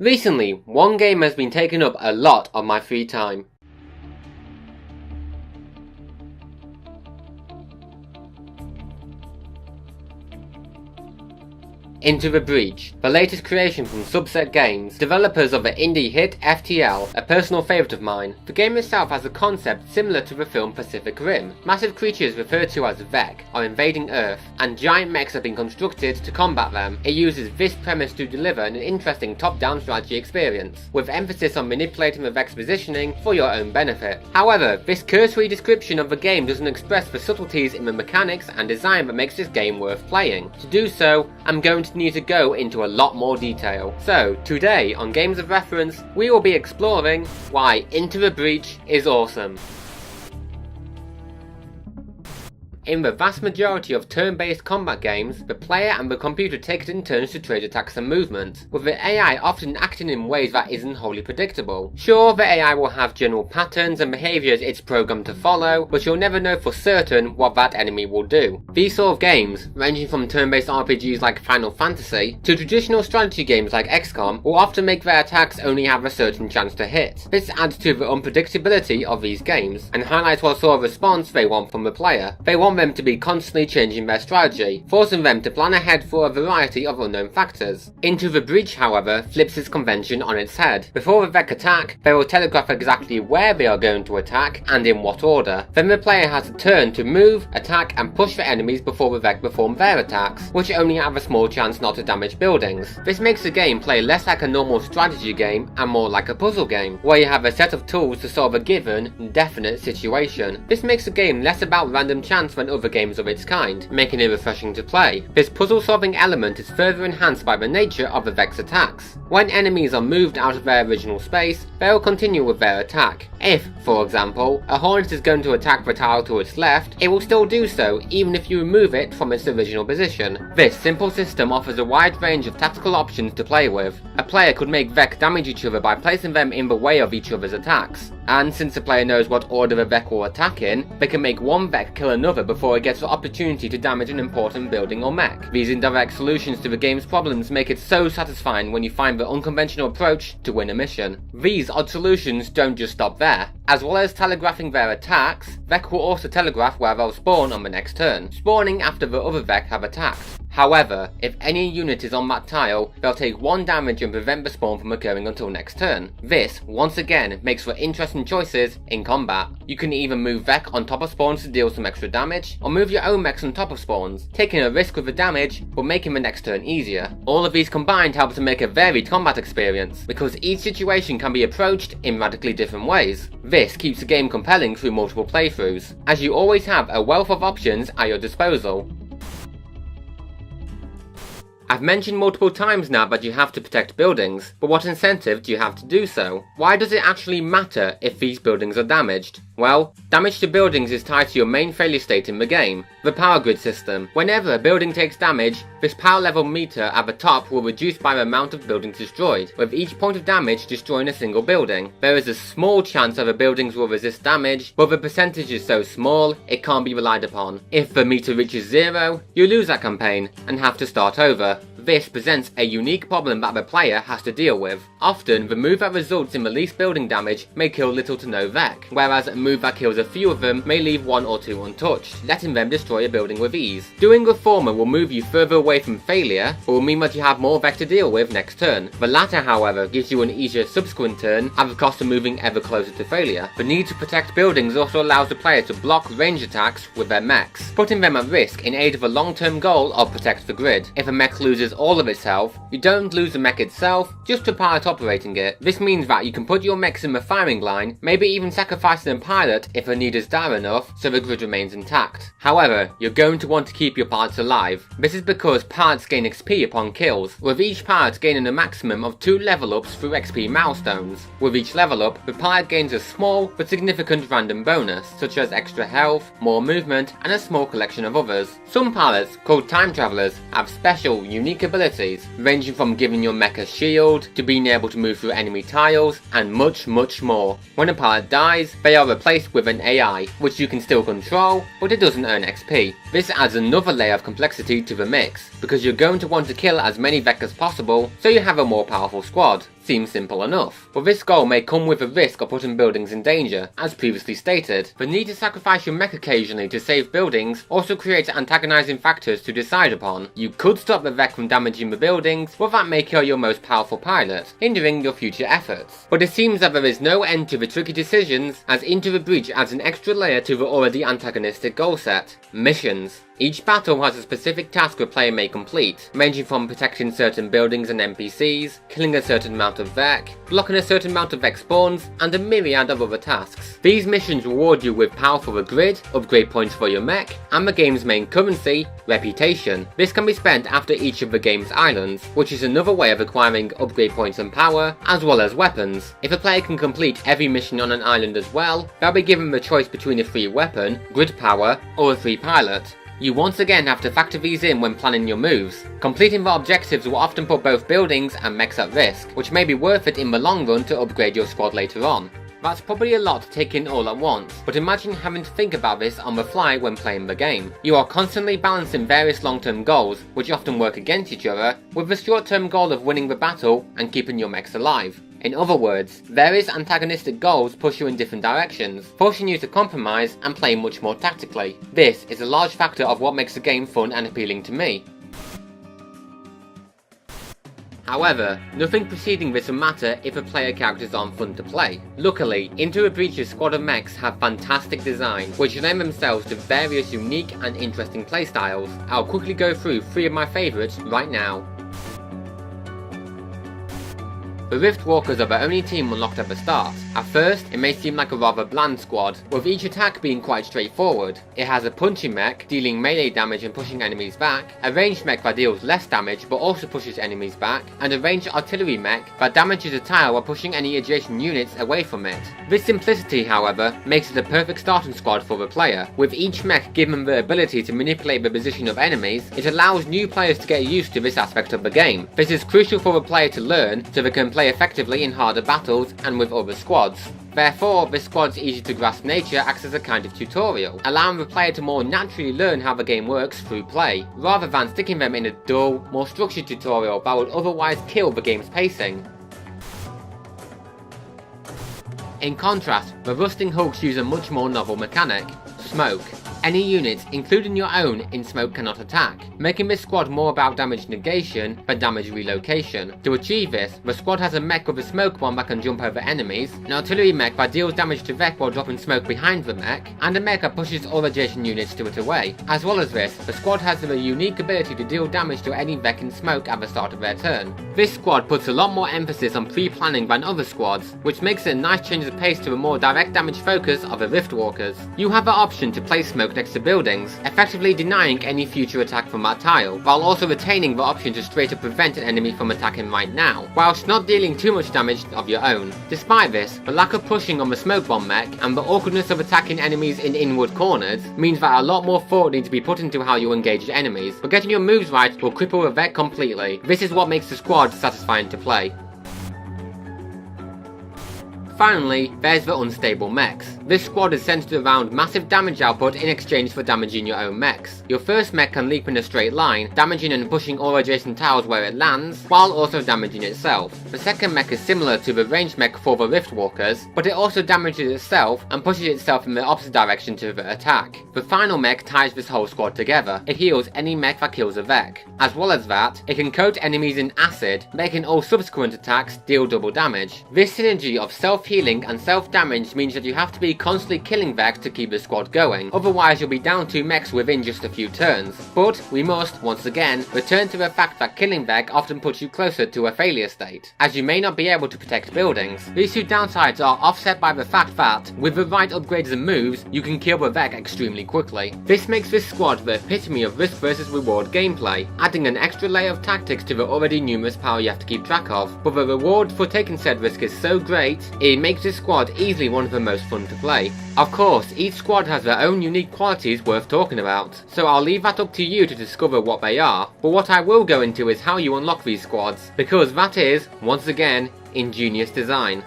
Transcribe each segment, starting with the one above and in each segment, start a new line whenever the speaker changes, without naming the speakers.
Recently, one game has been taking up a lot of my free time. Into the Breach, the latest creation from Subset Games, developers of the indie hit FTL, a personal favourite of mine. The game itself has a concept similar to the film Pacific Rim. Massive creatures referred to as Vek are invading Earth, and giant mechs have been constructed to combat them. It uses this premise to deliver an interesting top-down strategy experience, with emphasis on manipulating the Vek's positioning for your own benefit. However, this cursory description of the game doesn't express the subtleties in the mechanics and design that makes this game worth playing. To do so, I'm going to need to go into a lot more detail. So, today on Games of Reference, we will be exploring why Into the Breach is awesome. In the vast majority of turn-based combat games, the player and the computer take it in turns to trade attacks and movement, with the AI often acting in ways that isn't wholly predictable. Sure, the AI will have general patterns and behaviours it's programmed to follow, but you'll never know for certain what that enemy will do. These sort of games, ranging from turn-based RPGs like Final Fantasy, to traditional strategy games like XCOM, will often make their attacks only have a certain chance to hit. This adds to the unpredictability of these games, and highlights what sort of response they want from the player. They want them to be constantly changing their strategy, forcing them to plan ahead for a variety of unknown factors. Into the Breach, however, flips this convention on its head. Before the Vek attack, they will telegraph exactly where they are going to attack and in what order. Then the player has a turn to move, attack and push the enemies before the Vek perform their attacks, which only have a small chance not to damage buildings. This makes the game play less like a normal strategy game and more like a puzzle game, where you have a set of tools to solve a given, definite situation. This makes the game less about random chance than other games of its kind, making it refreshing to play. This puzzle-solving element is further enhanced by the nature of the Vek's attacks. When enemies are moved out of their original space, they will continue with their attack. If, for example, a Hornet is going to attack the tile to its left, it will still do so even if you remove it from its original position. This simple system offers a wide range of tactical options to play with. A player could make Vek damage each other by placing them in the way of each other's attacks, and since the player knows what order the Vek will attack in, they can make one Vek kill another before it gets the opportunity to damage an important building or mech. These indirect solutions to the game's problems make it so satisfying when you find the unconventional approach to win a mission. These odd solutions don't just stop there. As well as telegraphing their attacks, Vek will also telegraph where they'll spawn on the next turn, spawning after the other Vek have attacked. However, if any unit is on that tile, they'll take 1 damage and prevent the spawn from occurring until next turn. This, once again, makes for interesting choices in combat. You can either move Vek on top of spawns to deal some extra damage, or move your own mechs on top of spawns, taking a risk with the damage, but making the next turn easier. All of these combined help to make a varied combat experience, because each situation can be approached in radically different ways. This keeps the game compelling through multiple playthroughs, as you always have a wealth of options at your disposal. I've mentioned multiple times now that you have to protect buildings, but what incentive do you have to do so? Why does it actually matter if these buildings are damaged? Well, damage to buildings is tied to your main failure state in the game, the power grid system. Whenever a building takes damage, this power level meter at the top will reduce by the amount of buildings destroyed, with each point of damage destroying a single building. There is a small chance that the buildings will resist damage, but the percentage is so small, it can't be relied upon. If the meter reaches 0, you lose that campaign, and have to start over. This presents a unique problem that the player has to deal with. Often, the move that results in the least building damage may kill little to no Vek, whereas a move that kills a few of them may leave 1 or 2 untouched, letting them destroy a building with ease. Doing the former will move you further away from failure, but will mean that you have more Vek to deal with next turn. The latter, however, gives you an easier subsequent turn at the cost of moving ever closer to failure. The need to protect buildings also allows the player to block range attacks with their mechs, putting them at risk in aid of a long-term goal of protect the grid. If a mech loses all of its health, you don't lose the mech itself, just the pilot operating it. This means that you can put your mechs in the firing line, maybe even sacrificing a pilot if the need is dire enough so the grid remains intact. However, you're going to want to keep your pilots alive. This is because pilots gain XP upon kills, with each pilot gaining a maximum of 2 level ups through XP milestones. With each level up, the pilot gains a small but significant random bonus, such as extra health, more movement, and a small collection of others. Some pilots, called time travelers, have special, unique unique abilities, ranging from giving your mech a shield, to being able to move through enemy tiles, and much more. When a pilot dies, they are replaced with an AI, which you can still control, but it doesn't earn XP. This adds another layer of complexity to the mix, because you're going to want to kill as many Vek as possible, so you have a more powerful squad. Seems simple enough, but this goal may come with a risk of putting buildings in danger, as previously stated. The need to sacrifice your mech occasionally to save buildings also creates antagonizing factors to decide upon. You could stop the Vek from damaging the buildings, but that may kill your most powerful pilot, hindering your future efforts. But it seems that there is no end to the tricky decisions, as Into the Breach adds an extra layer to the already antagonistic goal set: missions. Each battle has a specific task the player may complete, ranging from protecting certain buildings and NPCs, killing a certain amount of Vek, blocking a certain amount of Vek spawns, and a myriad of other tasks. These missions reward you with power for the grid, upgrade points for your mech, and the game's main currency, reputation. This can be spent after each of the game's islands, which is another way of acquiring upgrade points and power, as well as weapons. If a player can complete every mission on an island as well, they'll be given the choice between a free weapon, grid power, or a free pilot. You once again have to factor these in when planning your moves. Completing the objectives will often put both buildings and mechs at risk, which may be worth it in the long run to upgrade your squad later on. That's probably a lot to take in all at once, but imagine having to think about this on the fly when playing the game. You are constantly balancing various long-term goals, which often work against each other, with the short-term goal of winning the battle and keeping your mechs alive. In other words, various antagonistic goals push you in different directions, forcing you to compromise and play much more tactically. This is a large factor of what makes the game fun and appealing to me. However, nothing preceding this will matter if the player characters aren't fun to play. Luckily, Into the Breach's squad of mechs have fantastic design, which lend themselves to various unique and interesting playstyles. I'll quickly go through 3 of my favourites right now. The Rift Walkers are the only team unlocked at the start. At first, it may seem like a rather bland squad, with each attack being quite straightforward. It has a punching mech, dealing melee damage and pushing enemies back, a ranged mech that deals less damage but also pushes enemies back, and a ranged artillery mech that damages a tile while pushing any adjacent units away from it. This simplicity, however, makes it a perfect starting squad for the player. With each mech given the ability to manipulate the position of enemies, it allows new players to get used to this aspect of the game. This is crucial for the player to learn so they can play effectively in harder battles and with other squads. Therefore, this squad's easy to grasp nature acts as a kind of tutorial, allowing the player to more naturally learn how the game works through play, rather than sticking them in a dull, more structured tutorial that would otherwise kill the game's pacing. In contrast, the Rusting Hulks use a much more novel mechanic: smoke. Any units, including your own, in smoke cannot attack, making this squad more about damage negation than damage relocation. To achieve this, the squad has a mech with a smoke bomb that can jump over enemies, an artillery mech that deals damage to Vek while dropping smoke behind the mech, and a mech that pushes all adjacent units to it away. As well as this, the squad has the unique ability to deal damage to any Vek in smoke at the start of their turn. This squad puts a lot more emphasis on pre-planning than other squads, which makes it a nice change of pace to the more direct damage focus of the Rift Walkers. You have the option to place smoke next to buildings, effectively denying any future attack from that tile, while also retaining the option to straight up prevent an enemy from attacking right now, whilst not dealing too much damage of your own. Despite this, the lack of pushing on the smoke bomb mech and the awkwardness of attacking enemies in inward corners means that a lot more thought needs to be put into how you engage enemies, but getting your moves right will cripple a Vek completely. This is what makes the squad satisfying to play. Finally, there's the unstable mechs. This squad is centered around massive damage output in exchange for damaging your own mechs. Your first mech can leap in a straight line, damaging and pushing all adjacent tiles where it lands, while also damaging itself. The second mech is similar to the ranged mech for the Rift Walkers, but it also damages itself and pushes itself in the opposite direction to the attack. The final mech ties this whole squad together. It heals any mech that kills a Vek. As well as that, it can coat enemies in acid, making all subsequent attacks deal double damage. This synergy of self-healing and self-damage means that you have to be constantly killing Vek to keep the squad going, otherwise you'll be down 2 mechs within just a few turns. But we must, once again, return to the fact that killing Vek often puts you closer to a failure state, as you may not be able to protect buildings. These 2 downsides are offset by the fact that, with the right upgrades and moves, you can kill the Vek extremely quickly. This makes this squad the epitome of risk versus reward gameplay, adding an extra layer of tactics to the already numerous power you have to keep track of, but the reward for taking said risk is so great, it makes this squad easily one of the most fun to display. Of course, each squad has their own unique qualities worth talking about, so I'll leave that up to you to discover what they are, but what I will go into is how you unlock these squads, because that is, once again, ingenious design.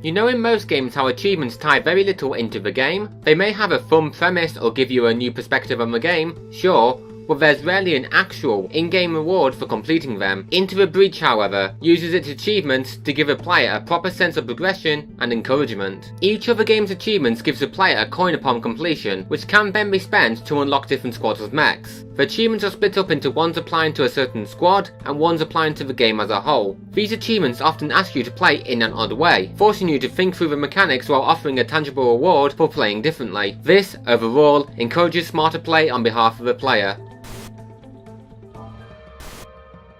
You know in most games how achievements tie very little into the game? They may have a fun premise or give you a new perspective on the game, sure, but there's rarely an actual in-game reward for completing them. Into the Breach, however, uses its achievements to give a player a proper sense of progression and encouragement. Each of the game's achievements gives the player a coin upon completion, which can then be spent to unlock different squads of mechs. The achievements are split up into ones applying to a certain squad and ones applying to the game as a whole. These achievements often ask you to play in an odd way, forcing you to think through the mechanics while offering a tangible reward for playing differently. This, overall, encourages smarter play on behalf of the player.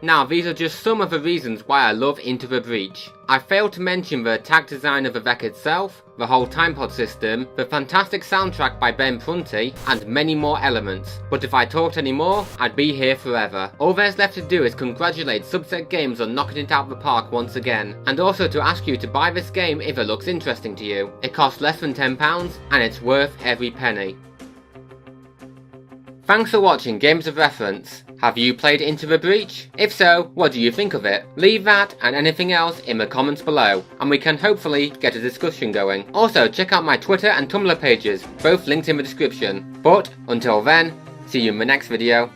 Now, these are just some of the reasons why I love Into the Breach. I failed to mention the attack design of the Vec itself, the whole time pod system, the fantastic soundtrack by Ben Prunty, and many more elements. But if I talked any more, I'd be here forever. All there's left to do is congratulate Subset Games on knocking it out of the park once again, and also to ask you to buy this game if it looks interesting to you. It costs less than £10, and it's worth every penny. Thanks for watching Games of Reference. Have you played Into the Breach? If so, what do you think of it? Leave that and anything else in the comments below, and we can hopefully get a discussion going. Also, check out my Twitter and Tumblr pages, both linked in the description. But, until then, see you in the next video.